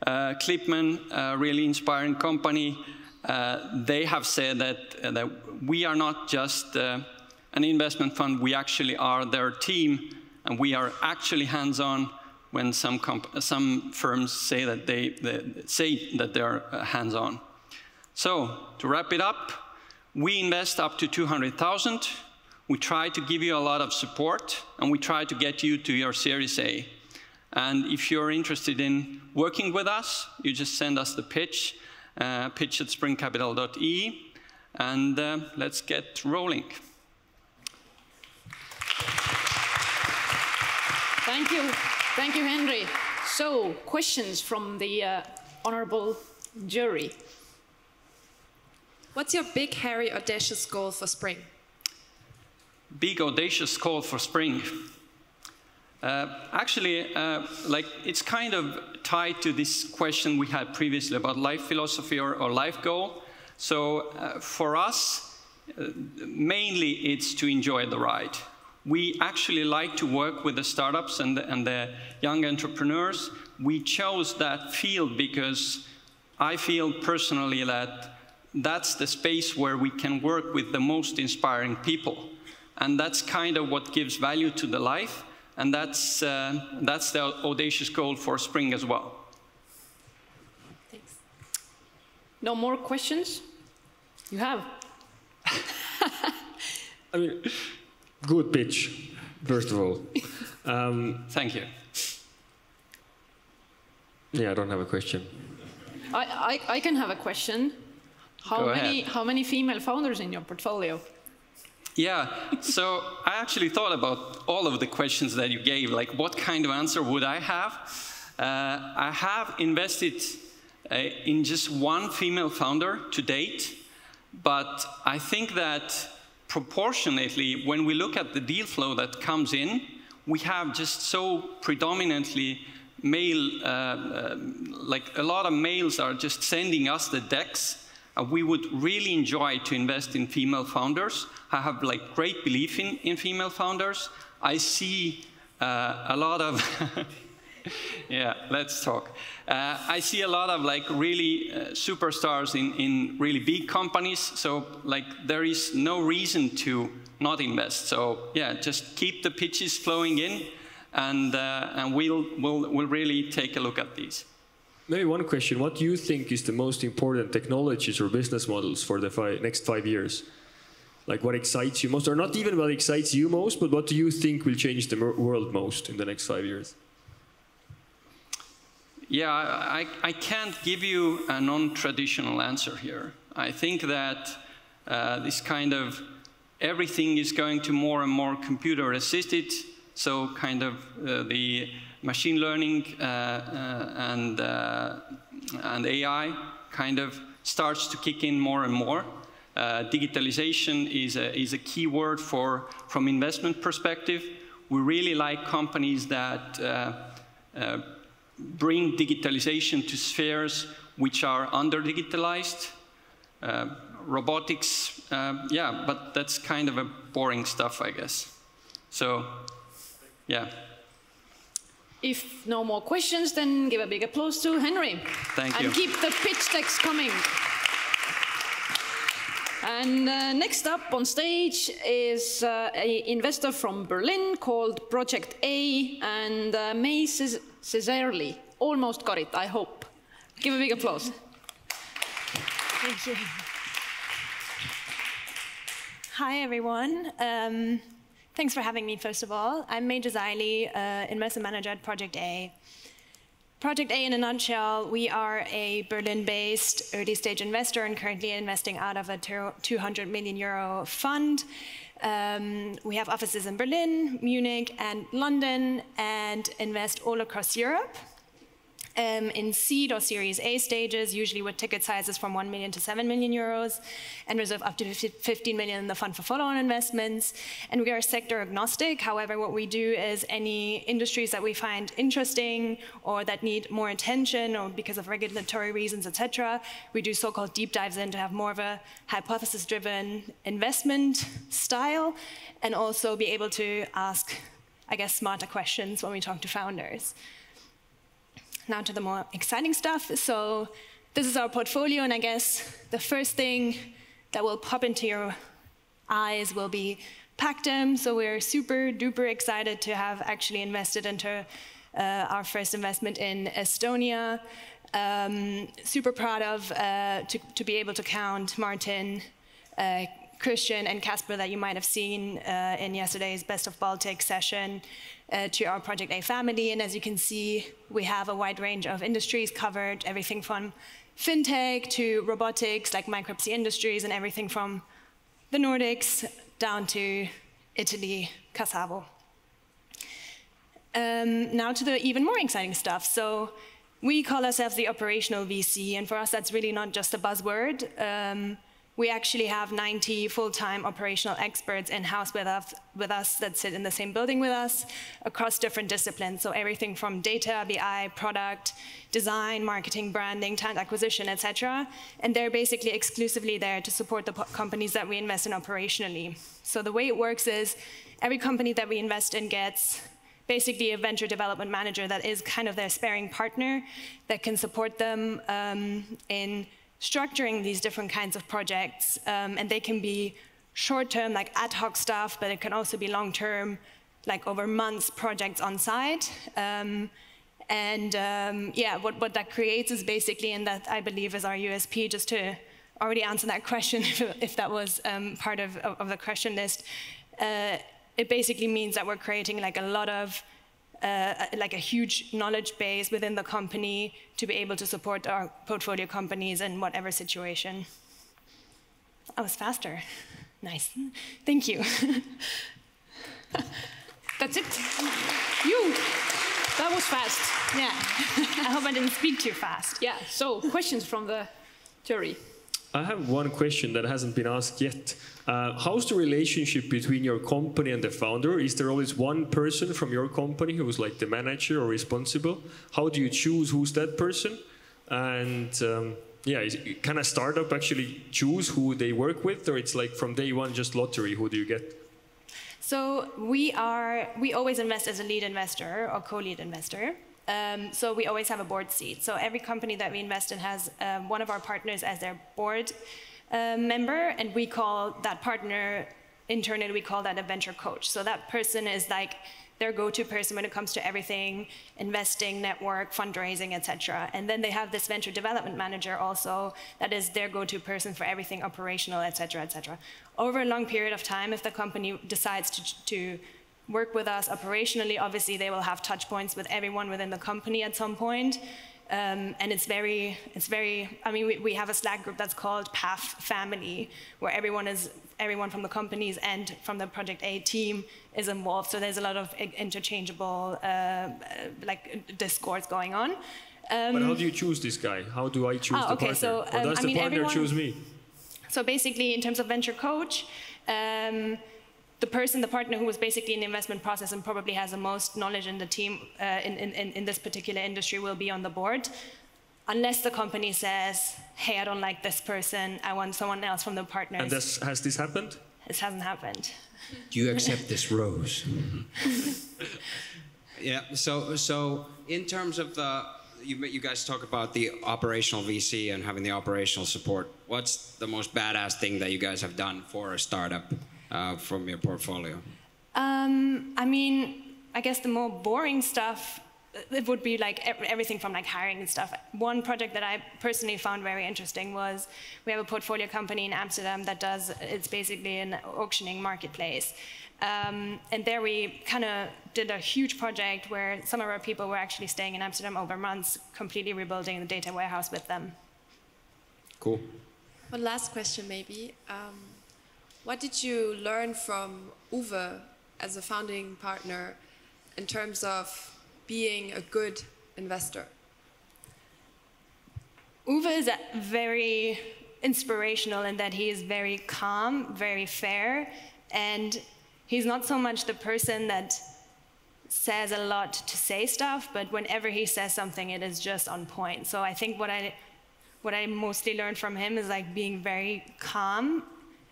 Speaker 14: Clipman, a really inspiring company. They have said that we are not just an investment fund, we actually are their team, and we are actually hands-on when some firms say that they're hands-on. So, to wrap it up, we invest up to 200,000. We try to give you a lot of support, and we try to get you to your Series A. And if you're interested in working with us, you just send us the pitch, pitch@springcapital.ee, and let's get rolling.
Speaker 11: Thank you. Thank you, Henri. So, questions from the honorable jury.
Speaker 6: What's your big, hairy, audacious goal for Spring?
Speaker 14: Big, audacious goal for Spring. Actually, like it's kind of tied to this question we had previously about life philosophy or life goal. So for us, mainly it's to enjoy the ride. We actually like to work with the startups and the young entrepreneurs. We chose that field because I feel personally that that's the space where we can work with the most inspiring people. And that's kind of what gives value to the life. And that's the audacious goal for Spring as well.
Speaker 11: Thanks. No more questions? You have.
Speaker 3: I mean, good pitch, first of all.
Speaker 14: Thank you.
Speaker 3: Yeah, I don't have a question.
Speaker 11: I can have a question. How many female founders in your portfolio?
Speaker 14: Yeah, so I actually thought about all of the questions that you gave, like what kind of answer would I have? I have invested in just one female founder to date, but I think that proportionately, when we look at the deal flow that comes in, we have just so predominantly male, like a lot of males are just sending us the decks. We would really enjoy to invest in female founders. I have like great belief in female founders. I see a lot of, yeah, let's talk. I see a lot of like really superstars in really big companies. So like there is no reason to not invest. So yeah, just keep the pitches flowing in, and we'll really take a look at these.
Speaker 3: Maybe one question. What do you think is the most important technologies or business models for the next 5 years? Like what excites you most, or not even what excites you most, but what do you think will change the world most in the next 5 years?
Speaker 14: Yeah, I can't give you a non-traditional answer here. I think that this kind of everything is going to more and more computer-assisted. So kind of the machine learning and AI kind of starts to kick in more and more. Digitalization is a key word from investment perspective. We really like companies that bring digitalization to spheres which are under-digitalized. Robotics, yeah, but that's kind of a boring stuff, I guess. So, yeah.
Speaker 11: If no more questions, then give a big applause to Henri.
Speaker 14: Thank you.
Speaker 11: And keep the pitch decks coming. And next up on stage is an investor from Berlin called Project A and May Cezairli. Almost got it, I hope. Give a big applause.
Speaker 15: Thank you. Hi, everyone. Thanks for having me, first of all. I'm May Cezairli, investment manager at Project A. Project A, in a nutshell, we are a Berlin-based early-stage investor and currently investing out of a 200 million euro fund. We have offices in Berlin, Munich, and London, and invest all across Europe. In seed or Series A stages, usually with ticket sizes from 1 million to 7 million euros, and reserve up to 15 million in the fund for follow-on investments. And we are sector agnostic. However, what we do is any industries that we find interesting or that need more attention or because of regulatory reasons, etc., we do so-called deep dives in to have more of a hypothesis-driven investment style and also be able to ask, I guess, smarter questions when we talk to founders. Now to the more exciting stuff. So this is our portfolio, and I guess the first thing that will pop into your eyes will be Pactum. So we're super duper excited to have actually invested into our first investment in Estonia. Super proud of to be able to count Martin, Christian, and Casper that you might have seen in yesterday's Best of Baltic session to our Project A family. And as you can see, we have a wide range of industries covered, everything from fintech to robotics, like Micropsy Industries, and everything from the Nordics down to Italy, Cassavo. Now to the even more exciting stuff. So we call ourselves the operational VC, and for us, that's really not just a buzzword. We actually have 90 full-time operational experts in-house with us that sit in the same building with us across different disciplines. So everything from data, BI, product, design, marketing, branding, talent acquisition, etc. And they're basically exclusively there to support the companies that we invest in operationally. So the way it works is every company that we invest in gets basically a venture development manager that is kind of their sparring partner that can support them in structuring these different kinds of projects, and they can be short-term, like ad hoc stuff, but it can also be long-term, like over months projects on site. Yeah, what that creates is basically, and that I believe is our USP, just to already answer that question, if that was part of the question list, it basically means that we're creating like a lot of like a huge knowledge base within the company to be able to support our portfolio companies in whatever situation. I was faster. Nice. Thank you.
Speaker 11: That's it. That was fast.
Speaker 15: Yeah. I hope I didn't speak too fast.
Speaker 11: Yeah. So questions from the jury.
Speaker 3: I have one question that hasn't been asked yet. How's the relationship between your company and the founder? Is there always one person from your company who's like the manager or responsible? How do you choose who's that person? And yeah, can a startup actually choose who they work with, or it's like from day one just lottery? Who do you get?
Speaker 15: So we always invest as a lead investor or co-lead investor. So we always have a board seat. So every company that we invest in has one of our partners as their board member, and we call that partner, internally we call that a venture coach. So that person is like their go-to person when it comes to everything, investing, network, fundraising, etc. And then they have this venture development manager also that is their go-to person for everything operational, etc., etc. Over a long period of time, if the company decides to work with us operationally, obviously they will have touch points with everyone within the company at some point. And it's very, I mean, we have a Slack group that's called PAF Family, where everyone from the companies and from the Project A team is involved. So there's a lot of interchangeable like discourse going on.
Speaker 3: But how do you choose this guy? How do I choose the partner?
Speaker 15: So,
Speaker 3: or does the partner choose me?
Speaker 15: So basically, in terms of venture coach, the partner who was basically in the investment process and probably has the most knowledge in the team in this particular industry will be on the board, unless the company says, hey, I don't like this person, I want someone else from the partners.
Speaker 3: And has this happened?
Speaker 15: This hasn't happened.
Speaker 4: Do you accept this rose? Yeah, so in terms of you guys talk about the operational VC and having the operational support. What's the most badass thing that you guys have done for a startup from your portfolio?
Speaker 15: I mean, I guess the more boring stuff, it would be like everything from like hiring and stuff. One project that I personally found very interesting was we have a portfolio company in Amsterdam that it's basically an auctioning marketplace. And there we kind of did a huge project where some of our people were actually staying in Amsterdam over months, completely rebuilding the data warehouse with them.
Speaker 4: Cool.
Speaker 6: One last question maybe. What did you learn from Uwe as a founding partner in terms of being a good investor?
Speaker 15: Uwe is very inspirational in that he is very calm, very fair, and he's not so much the person that says a lot to say stuff, but whenever he says something, it is just on point. So I think what I mostly learned from him is like being very calm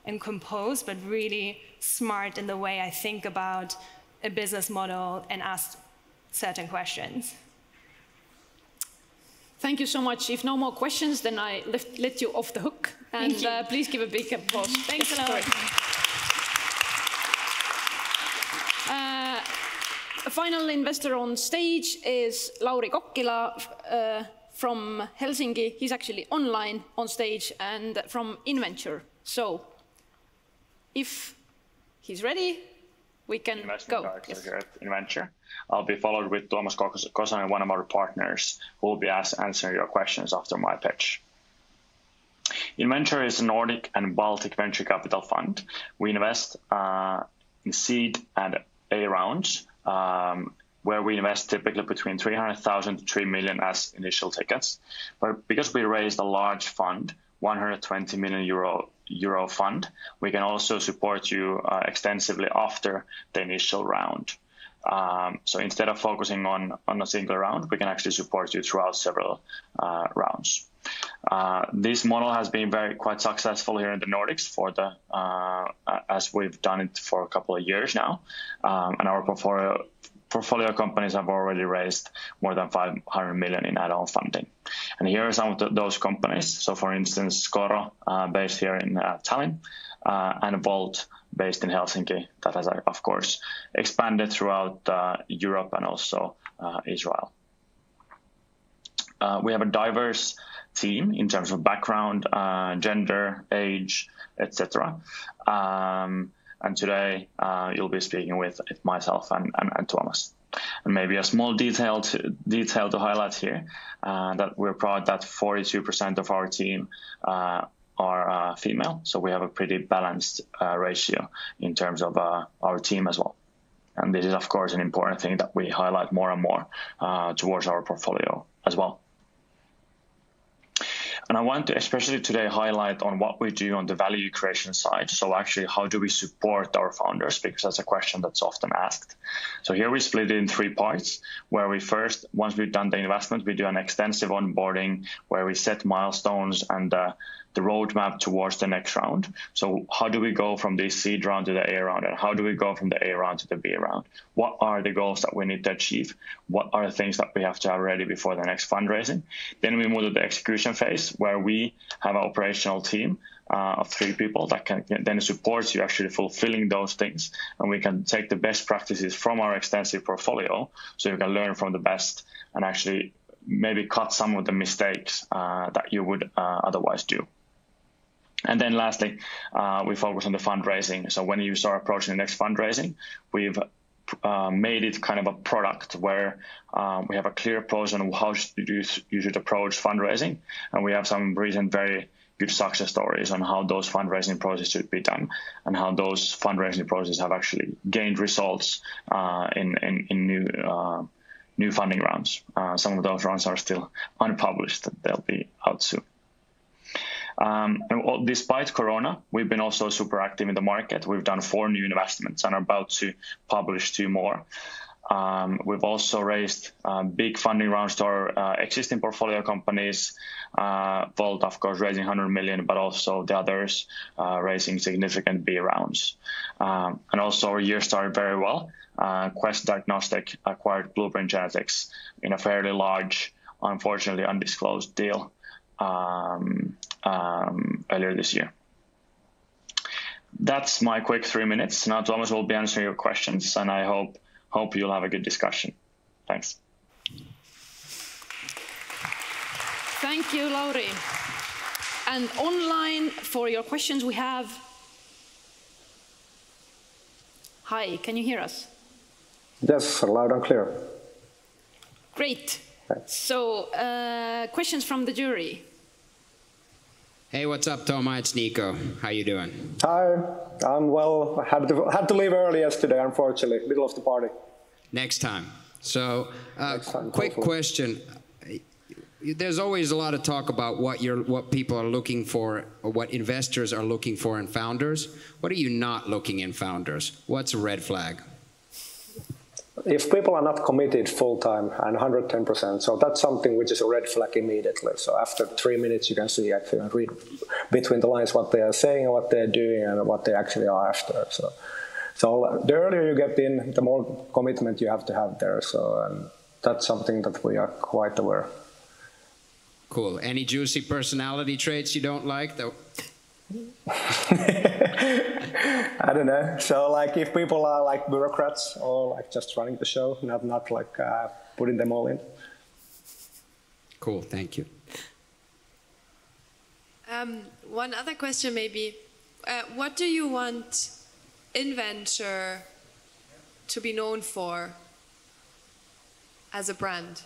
Speaker 15: and composed, but really smart in the way I think about a business model and ask certain questions.
Speaker 11: Thank you so much. If no more questions, then I let you off the hook. And please give a big applause.
Speaker 15: Thanks a lot.
Speaker 11: A final investor on stage is Lauri Kokkila from Helsinki. He's actually online on stage and from Inventure. So if he's ready, we can go.
Speaker 16: Yes. Here at Inventure. I'll be followed with Tuomas Kosonen, one of our partners, who will be answering your questions after my pitch. Inventure is a Nordic and Baltic venture capital fund. We invest in seed and A rounds, where we invest typically between 300,000 to 3 million as initial tickets. But because we raised a large fund, 120 million euro fund, we can also support you extensively after the initial round. So instead of focusing on a single round, we can actually support you throughout several rounds. This model has been quite successful here in the Nordics as we've done it for a couple of years now, and our portfolio companies have already raised more than 500 million in add-on funding. And here are some of those companies. So for instance, Skoro, based here in Tallinn, and Volt, based in Helsinki, that has, of course, expanded throughout Europe and also Israel. We have a diverse team in terms of background, gender, age, etc. And today you'll be speaking with myself and Tuomas. And maybe a small detail to highlight here, that we're proud that 42% of our team are female. So we have a pretty balanced ratio in terms of our team as well. And this is, of course, an important thing that we highlight more and more towards our portfolio as well. And I want to especially today highlight on what we do on the value creation side. So actually, how do we support our founders? Because that's a question that's often asked. So here we split it in 3 parts, where we first, once we've done the investment, we do an extensive onboarding where we set milestones and the roadmap towards the next round. So how do we go from the seed round to the A round, and how do we go from the A round to the B round? What are the goals that we need to achieve? What are the things that we have to have ready before the next fundraising? Then we move to the execution phase, where we have an operational team of 3 people that can then support you actually fulfilling those things. And we can take the best practices from our extensive portfolio, so you can learn from the best and actually maybe cut some of the mistakes that you would otherwise do. And then lastly, we focus on the fundraising. So when you start approaching the next fundraising, we've made it kind of a product where we have a clear approach on how you should approach fundraising, and we have some recent very good success stories on how those fundraising processes should be done and how those fundraising processes have actually gained results in new funding rounds. Some of those rounds are still unpublished. They'll be out soon. And despite Corona, we've been also super active in the market. We've done 4 new investments and are about to publish 2 more. We've also raised big funding rounds to our existing portfolio companies. Volt, of course, raising 100 million, but also the others raising significant B rounds. And also our year started very well. Quest Diagnostic acquired Blueprint Genetics in a fairly large, unfortunately undisclosed deal earlier this year. That's my quick 3 minutes. Now Thomas will be answering your questions, and I hope you'll have a good discussion. Thanks.
Speaker 11: Thank you, Lauri. And online for your questions we have... Hi, can you hear us?
Speaker 17: Yes, loud and clear.
Speaker 11: Great. So, questions from the jury.
Speaker 4: Hey, what's up, Tommi? It's Niko. How you doing?
Speaker 17: Hi, I'm well. I had to leave early yesterday, unfortunately, middle of the party.
Speaker 4: Next time. So, quick question. There's always a lot of talk about what people are looking for, or what investors are looking for in founders. What are you not looking in founders? What's a red flag?
Speaker 17: If people are not committed full-time and 110%, so that's something which is a red flag immediately. So after 3 minutes, you can see actually and read between the lines what they are saying and what they're doing and what they actually are after. So the earlier you get in, the more commitment you have to have there. So that's something that we are quite aware.
Speaker 4: Cool. Any juicy personality traits you don't like, though?
Speaker 17: I don't know. So, like, if people are like bureaucrats or like just running the show, not like putting them all in.
Speaker 4: Cool. Thank you.
Speaker 6: One other question, maybe. What do you want Inventure to be known for as a brand?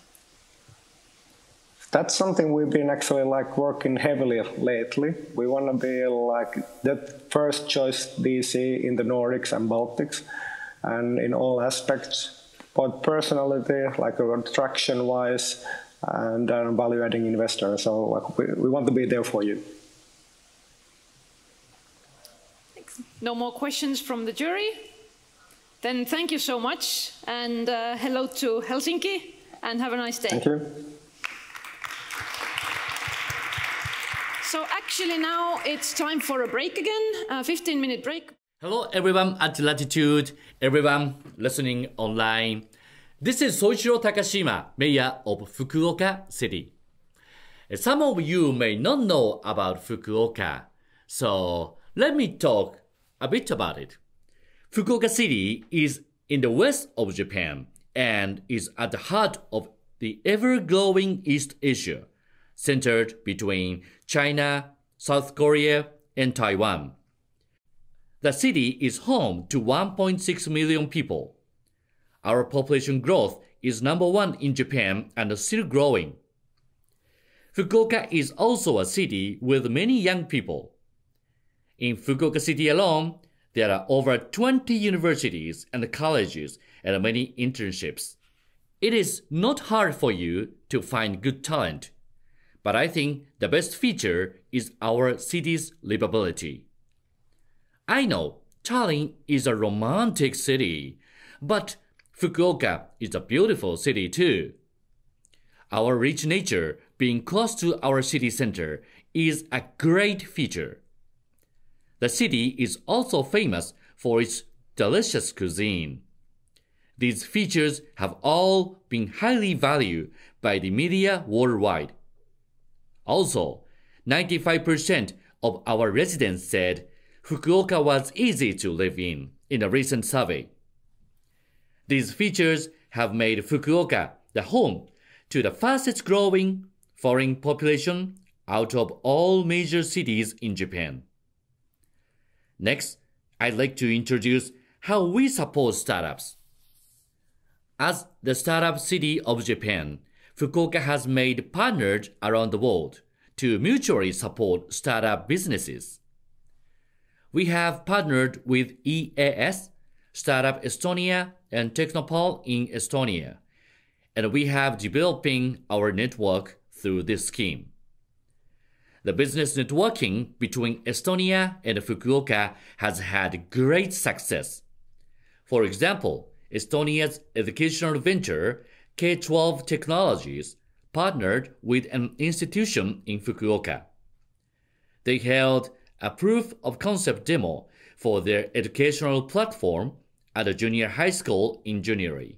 Speaker 17: That's something we've been actually like working heavily lately. We want to be like the first choice VC in the Nordics and Baltics, and in all aspects, both personality, like attraction-wise, and value-adding investor. So like, we want to be there for you.
Speaker 11: Thanks. No more questions from the jury? Then thank you so much, and hello to Helsinki, and have a nice day.
Speaker 17: Thank you.
Speaker 11: So actually now it's time for a break again, a 15-minute break.
Speaker 18: Hello everyone at Latitude, everyone listening online. This is Soichiro Takashima, Mayor of Fukuoka City. Some of you may not know about Fukuoka, so let me talk a bit about it. Fukuoka City is in the west of Japan and is at the heart of the ever-growing East Asia, centered between China, South Korea, and Taiwan. The city is home to 1.6 million people. Our population growth is #1 in Japan and still growing. Fukuoka is also a city with many young people. In Fukuoka City alone, there are over 20 universities and colleges and many internships. It is not hard for you to find good talent. But I think the best feature is our city's livability. I know Tallinn is a romantic city, but Fukuoka is a beautiful city too. Our rich nature being close to our city center is a great feature. The city is also famous for its delicious cuisine. These features have all been highly valued by the media worldwide. Also, 95% of our residents said Fukuoka was easy to live in a recent survey. These features have made Fukuoka the home to the fastest growing foreign population out of all major cities in Japan. Next, I'd like to introduce how we support startups. As the startup city of Japan, Fukuoka has made partners around the world to mutually support startup businesses. We have partnered with EAS, Startup Estonia, and Technopol in Estonia, and we have developing our network through this scheme. The business networking between Estonia and Fukuoka has had great success. For example, Estonia's educational venture, K-12 Technologies, partnered with an institution in Fukuoka. They held a proof of concept demo for their educational platform at a junior high school in January.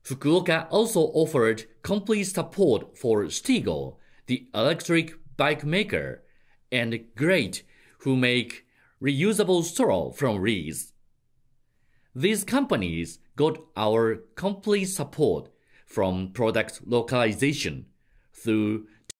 Speaker 18: Fukuoka also offered complete support for Stigo, the electric bike maker, and Great, who make reusable straw from reeds. These companies got our complete support from product localization through